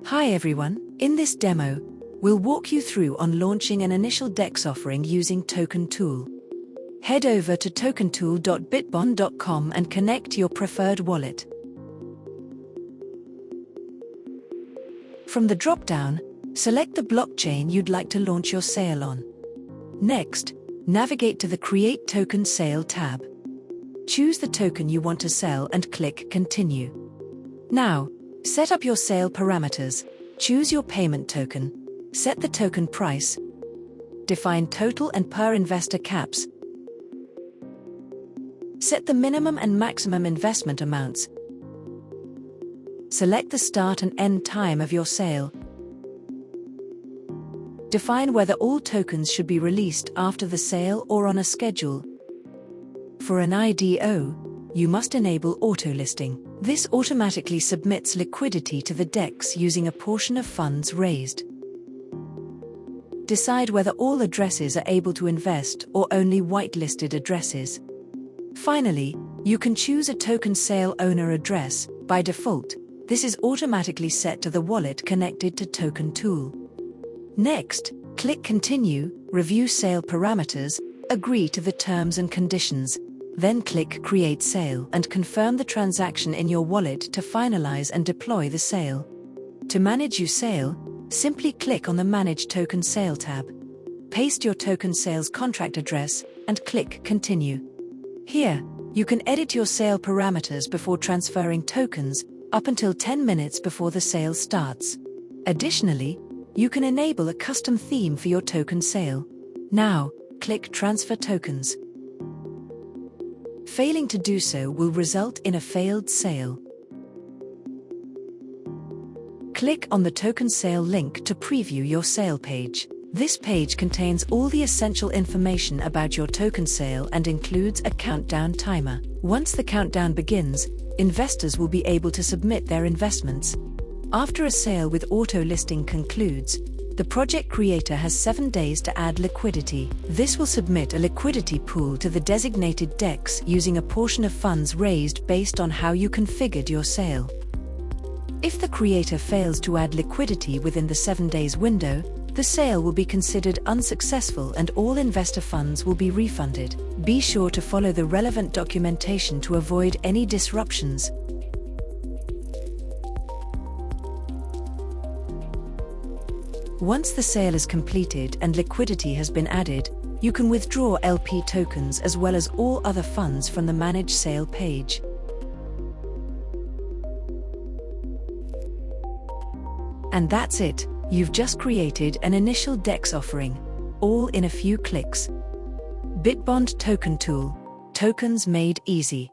Hi everyone, in this demo, we'll walk you through on launching an initial DEX offering using Token Tool. Head over to tokentool.bitbond.com and connect your preferred wallet. From the drop-down, select the blockchain you'd like to launch your sale on. Next, navigate to the Create Token Sale tab. Choose the token you want to sell and click Continue. Now, set up your sale parameters, choose your payment token, set the token price, define total and per investor caps, set the minimum and maximum investment amounts, select the start and end time of your sale, define whether all tokens should be released after the sale or on a schedule. For an IDO, you must enable auto-listing. This automatically submits liquidity to the DEX using a portion of funds raised. Decide whether all addresses are able to invest or only whitelisted addresses. Finally, you can choose a token sale owner address. By default, this is automatically set to the wallet connected to Token Tool. Next, click Continue, review sale parameters, agree to the terms and conditions. Then click Create Sale and confirm the transaction in your wallet to finalize and deploy the sale. To manage your sale, simply click on the Manage Token Sale tab. Paste your token sales contract address and click Continue. Here, you can edit your sale parameters before transferring tokens, up until 10 minutes before the sale starts. Additionally, you can enable a custom theme for your token sale. Now, click Transfer Tokens. Failing to do so will result in a failed sale. Click on the token sale link to preview your sale page. This page contains all the essential information about your token sale and includes a countdown timer. Once the countdown begins, investors will be able to submit their investments. After a sale with auto-listing concludes, the project creator has 7 days to add liquidity. This will submit a liquidity pool to the designated DEX using a portion of funds raised based on how you configured your sale. If the creator fails to add liquidity within the 7 days window, the sale will be considered unsuccessful and all investor funds will be refunded. Be sure to follow the relevant documentation to avoid any disruptions. Once the sale is completed and liquidity has been added, you can withdraw LP tokens as well as all other funds from the Manage Sale page. And that's it, you've just created an initial DEX offering, all in a few clicks. Bitbond Token Tool, tokens made easy.